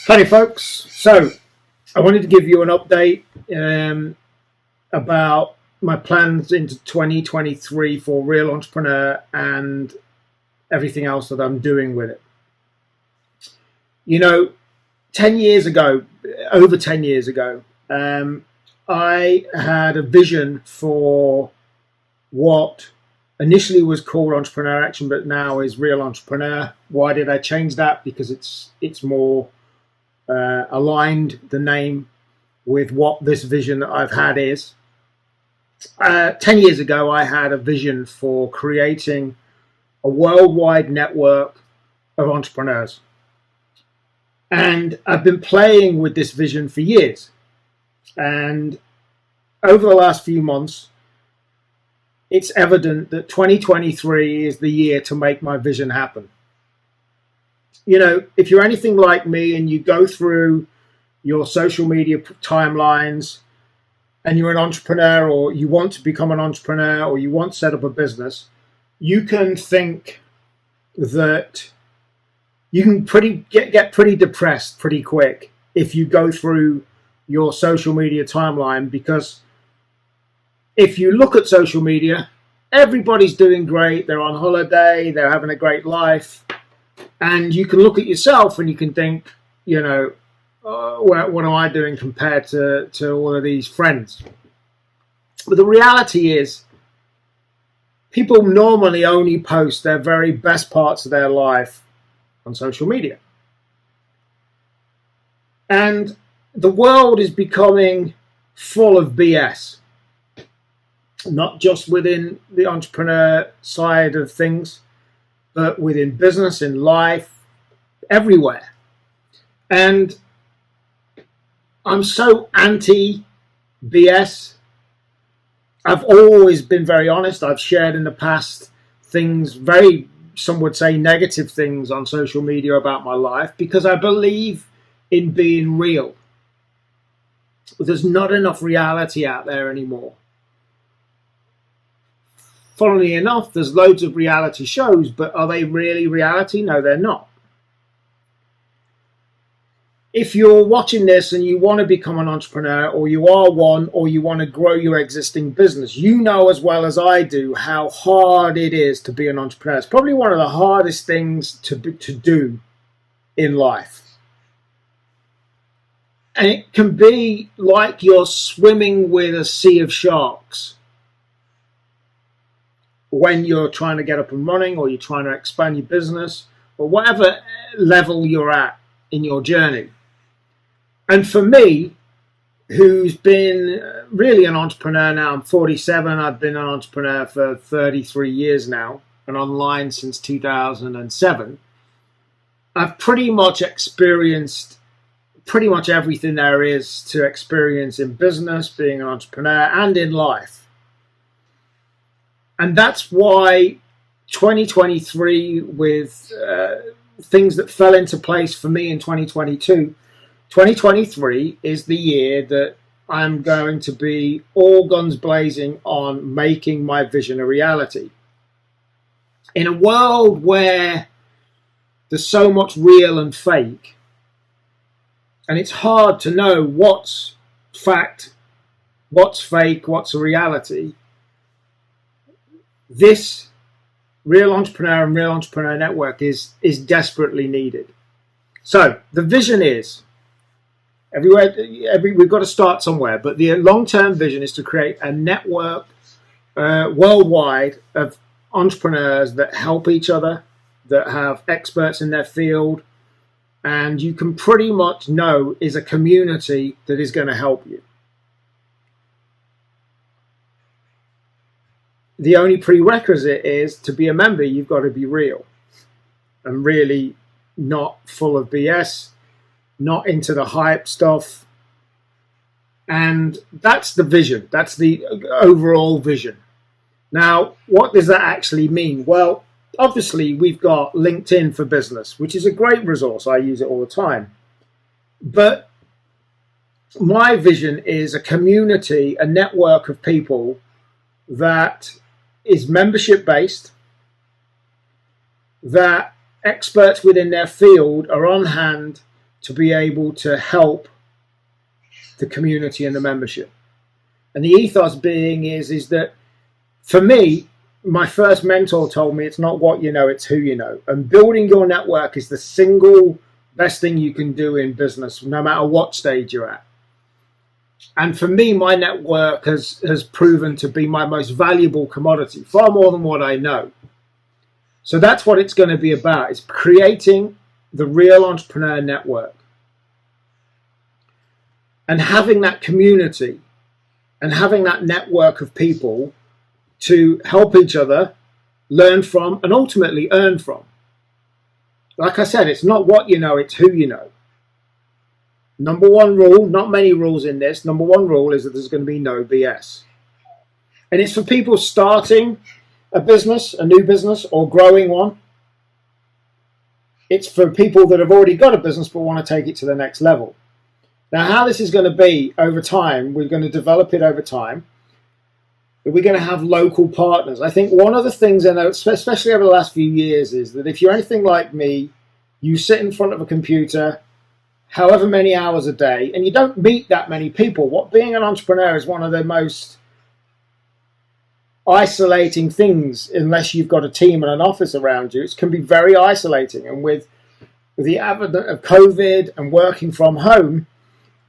Howdy, folks. So, I wanted to give you an update about my plans into 2023 for Real Entrepreneur and everything else that I'm doing with it. You know, 10 years ago, over 10 years ago, I had a vision for what initially was called Entrepreneur Action, but now is Real Entrepreneur. Why did I change that? Because it's more aligned, the name, with what this vision that I've had is. 10 years ago, I had a vision for creating a worldwide network of entrepreneurs. And I've been playing with this vision for years. And over the last few months, it's evident that 2023 is the year to make my vision happen. You know, if you're anything like me and you go through your social media timelines and you're an entrepreneur, or you want to become an entrepreneur, or you want to set up a business, you can think that you can get pretty depressed pretty quick if you go through your social media timeline, because if you look at social media, everybody's doing great, they're on holiday, they're having a great life, and you can look at yourself and you can think, you know, what am I doing compared to all of these friends? But the reality is, people normally only post their very best parts of their life on social media. And the world is becoming full of BS, not just within the entrepreneur side of things, but within business, in life, everywhere. And I'm so anti-BS. I've always been very honest. I've shared in the past things, some would say negative things on social media about my life, because I believe in being real. There's not enough reality out there anymore. Funnily enough, there's loads of reality shows, but are they really reality? No, they're not. If you're watching this and you want to become an entrepreneur, or you are one, or you want to grow your existing business, you know as well as I do how hard it is to be an entrepreneur. It's probably one of the hardest things to do in life. And it can be like you're swimming with a sea of sharks when you're trying to get up and running, or you're trying to expand your business, or whatever level you're at in your journey. And for me, who's been really an entrepreneur now, I'm 47, I've been an entrepreneur for 33 years now, and online since 2007, I've pretty much experienced pretty much everything there is to experience in business, being an entrepreneur, and in life. And that's why 2023, with things that fell into place for me in 2022, 2023 is the year that I'm going to be all guns blazing on making my vision a reality. In a world where there's so much real and fake, and it's hard to know what's fact, what's fake, what's a reality, this Real Entrepreneur and Real Entrepreneur Network is desperately needed. So the vision is, we've got to start somewhere, but the long-term vision is to create a network worldwide of entrepreneurs that help each other, that have experts in their field, and you can pretty much know is a community that is going to help you. The only prerequisite is, to be a member, you've got to be real and really not full of BS, not into the hype stuff. And that's the vision. That's the overall vision. Now, what does that actually mean? Well, obviously, we've got LinkedIn for Business, which is a great resource. I use it all the time. But my vision is a community, a network of people that is membership based, that experts within their field are on hand to be able to help the community and the membership. And the ethos being is that for me, my first mentor told me it's not what you know, it's who you know. And building your network is the single best thing you can do in business, no matter what stage you're at. And for me, my network has proven to be my most valuable commodity, far more than what I know. So that's what it's going to be about. It's creating the real entrepreneur network and having that community and having that network of people to help each other, learn from, and ultimately earn from. Like I said, it's not what you know, it's who you know. Number one rule, not many rules in this, number one rule is that there's going to be no BS. And it's for people starting a business, a new business, or growing one. It's for people that have already got a business but want to take it to the next level. Now, how this is going to be over time, we're going to develop it over time. We're going to have local partners. I think one of the things I know, especially over the last few years, is that if you're anything like me, you sit in front of a computer however many hours a day, and you don't meet that many people. What being an entrepreneur is one of the most isolating things, unless you've got a team and an office around you. It can be very isolating. And with the advent of COVID and working from home,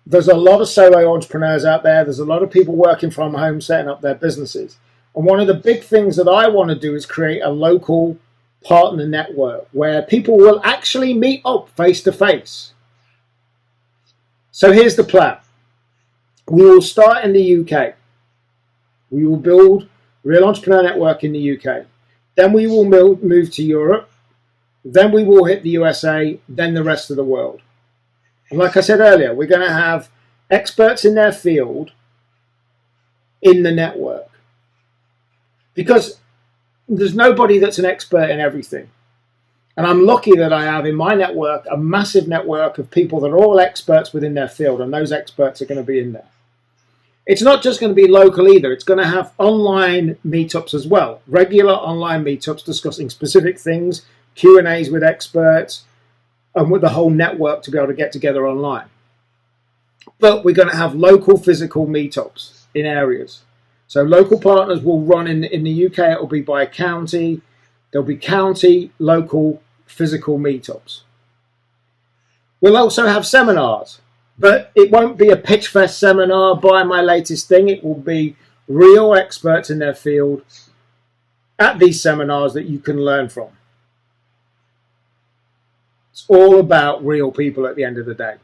there's a lot of solo entrepreneurs out there. There's a lot of people working from home, setting up their businesses. And one of the big things that I want to do is create a local partner network where people will actually meet up face to face. So here's the plan. We will start in the UK. We will build Real Entrepreneur Network in the UK. Then we will move to Europe. Then we will hit the USA, then the rest of the world. And like I said earlier, we're going to have experts in their field in the network. Because there's nobody that's an expert in everything. And I'm lucky that I have in my network a massive network of people that are all experts within their field, and those experts are going to be in there. It's not just going to be local either. It's going to have online meetups as well, regular online meetups discussing specific things, Q&As with experts, and with the whole network to be able to get together online. But we're going to have local physical meetups in areas. So local partners will run in the UK, it will be by county. There'll be county, local, physical meetups. We'll also have seminars, but it won't be a pitch fest seminar, buy my latest thing. It will be real experts in their field at these seminars that you can learn from. It's all about real people at the end of the day.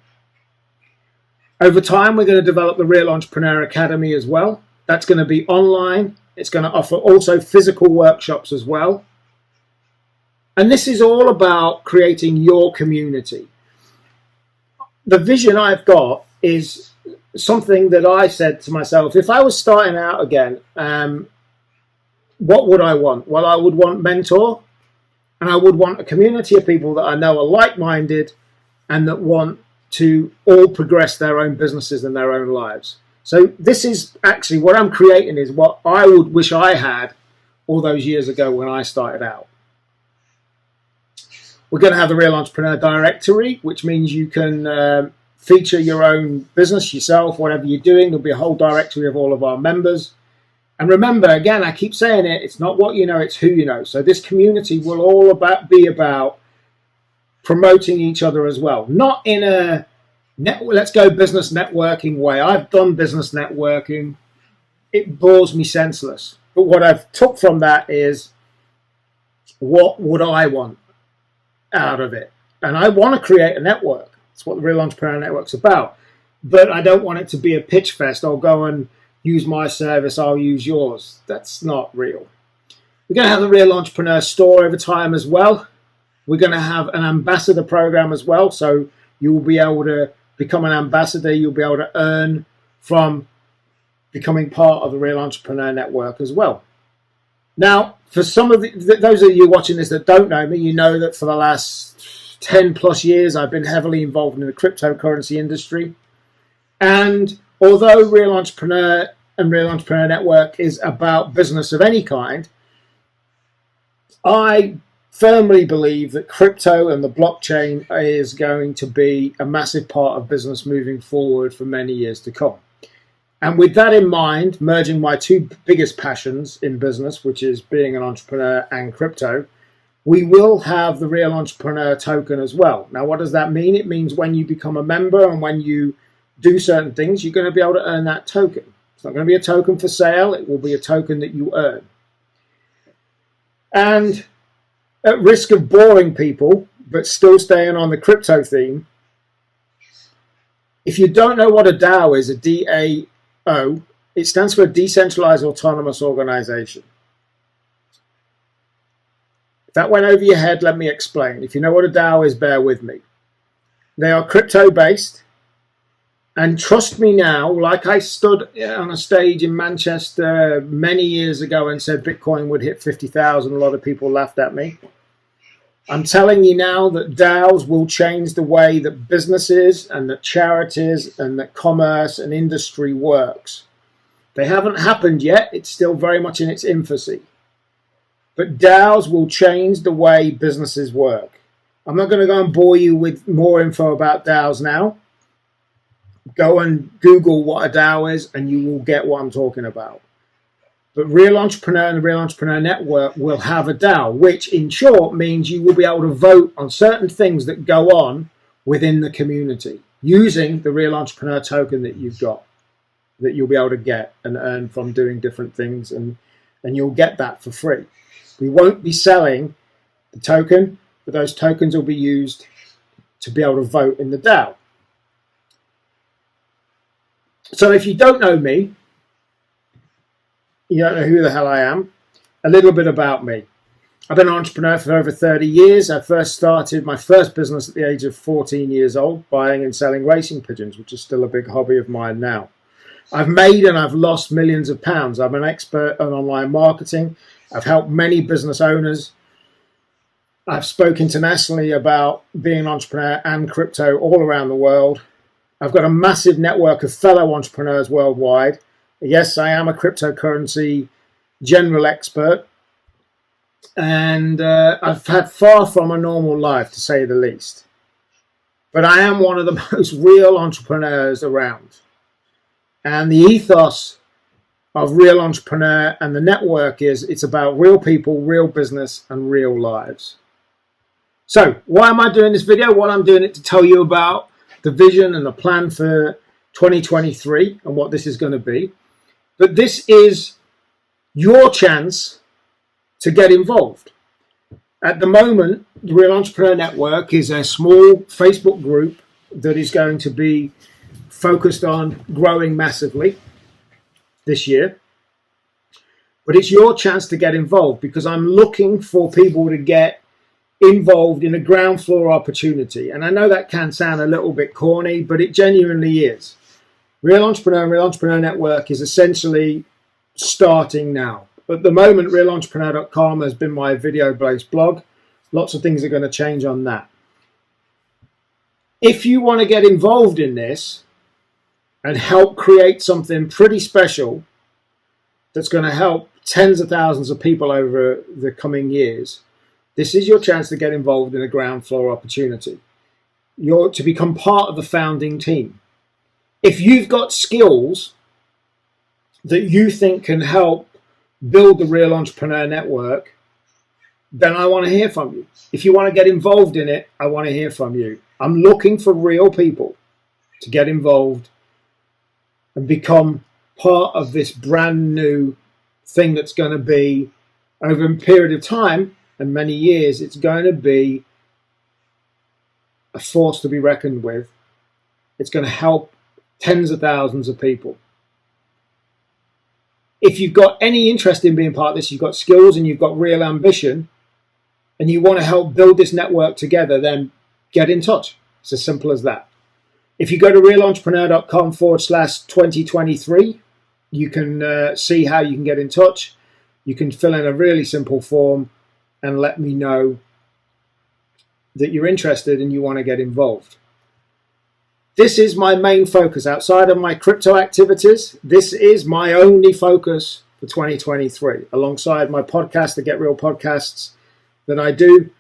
Over time, we're going to develop the Real Entrepreneur Academy as well. That's going to be online. It's going to offer also physical workshops as well. And this is all about creating your community. The vision I've got is something that I said to myself, if I was starting out again, what would I want? Well, I would want mentor, and I would want a community of people that I know are like-minded and that want to all progress their own businesses and their own lives. So this is actually what I'm creating is what I would wish I had all those years ago when I started out. We're going to have the Real Entrepreneur Directory, which means you can feature your own business yourself, whatever you're doing. There'll be a whole directory of all of our members. And remember, again, I keep saying it, it's not what you know, it's who you know. So this community will all be about promoting each other as well. Not in a let's go business networking way. I've done business networking. It bores me senseless. But what I've took from that is, what would I want out of it? And I want to create a network. That's what the Real Entrepreneur Network's about. But I don't want it to be a pitch fest. I'll go and use my service, I'll use yours. That's not real. We're going to have the Real Entrepreneur Store over time as well. We're going to have an ambassador program as well. So you will be able to become an ambassador. You'll be able to earn from becoming part of the Real Entrepreneur Network as well. Now, for some of those of you watching this that don't know me, you know that for the last 10 plus years, I've been heavily involved in the cryptocurrency industry. And although Real Entrepreneur and Real Entrepreneur Network is about business of any kind, I firmly believe that crypto and the blockchain is going to be a massive part of business moving forward for many years to come. And with that in mind, merging my two biggest passions in business, which is being an entrepreneur and crypto, we will have the Real Entrepreneur token as well. Now, what does that mean? It means when you become a member and when you do certain things, you're going to be able to earn that token. It's not going to be a token for sale. It will be a token that you earn. And at risk of boring people, but still staying on the crypto theme, if you don't know what a DAO is, a DAO, it stands for a Decentralized Autonomous Organization. If that went over your head, let me explain. If you know what a DAO is, bear with me. They are crypto-based. And trust me now, like I stood on a stage in Manchester many years ago and said Bitcoin would hit 50,000, a lot of people laughed at me. I'm telling you now that DAOs will change the way that businesses and that charities and that commerce and industry works. They haven't happened yet. It's still very much in its infancy. But DAOs will change the way businesses work. I'm not going to go and bore you with more info about DAOs now. Go and Google what a DAO is and you will get what I'm talking about. But Real Entrepreneur and the Real Entrepreneur Network will have a DAO, which in short means you will be able to vote on certain things that go on within the community using the Real Entrepreneur token that you've got, that you'll be able to get and earn from doing different things, and you'll get that for free. We won't be selling the token, but those tokens will be used to be able to vote in the DAO. So if you don't know me, you don't know who the hell I am, a little bit about me. I've been an entrepreneur for over 30 years. I first started my first business at the age of 14 years old, buying and selling racing pigeons, which is still a big hobby of mine now. I've made and I've lost millions of pounds. I'm an expert on online marketing. I've helped many business owners. I've spoke internationally about being an entrepreneur and crypto all around the world. I've got a massive network of fellow entrepreneurs worldwide. Yes, I am a cryptocurrency general expert, and I've had far from a normal life, to say the least. But I am one of the most real entrepreneurs around. And the ethos of Real Entrepreneur and the network is it's about real people, real business, and real lives. So why am I doing this video? Well, I'm doing it to tell you about the vision and the plan for 2023 and what this is going to be. But this is your chance to get involved. At the moment, the Real Entrepreneur Network is a small Facebook group that is going to be focused on growing massively this year. But it's your chance to get involved, because I'm looking for people to get involved in a ground floor opportunity. And I know that can sound a little bit corny, but it genuinely is. Real Entrepreneur and Real Entrepreneur Network is essentially starting now. At the moment, realentrepreneur.com has been my video-based blog. Lots of things are going to change on that. If you want to get involved in this and help create something pretty special that's going to help tens of thousands of people over the coming years, this is your chance to get involved in a ground floor opportunity. You're to become part of the founding team. If you've got skills that you think can help build the Real Entrepreneur Network, then I want to hear from you. If you want to get involved in it, I want to hear from you. I'm looking for real people to get involved and become part of this brand new thing that's going to be, over a period of time and many years, it's going to be a force to be reckoned with. It's going to help tens of thousands of people. If you've got any interest in being part of this, you've got skills and you've got real ambition, and you want to help build this network together, then get in touch. It's as simple as that. If you go to realentrepreneur.com/2023, you can see how you can get in touch. You can fill in a really simple form and let me know that you're interested and you want to get involved. This is my main focus. Outside of my crypto activities, this is my only focus for 2023. Alongside my podcast, the Get Real Podcasts, that I do.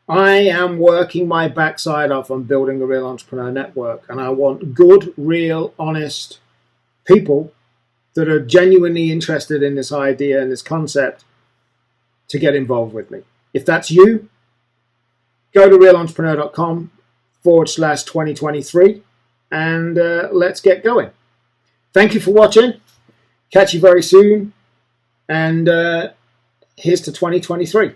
I am working my backside off on building the Real Entrepreneur Network, and I want good, real, honest people that are genuinely interested in this idea and this concept to get involved with me. If that's you, go to realeNtrepreneur.com/2023 and let's get going. Thank you for watching. Catch you very soon. And here's to 2023.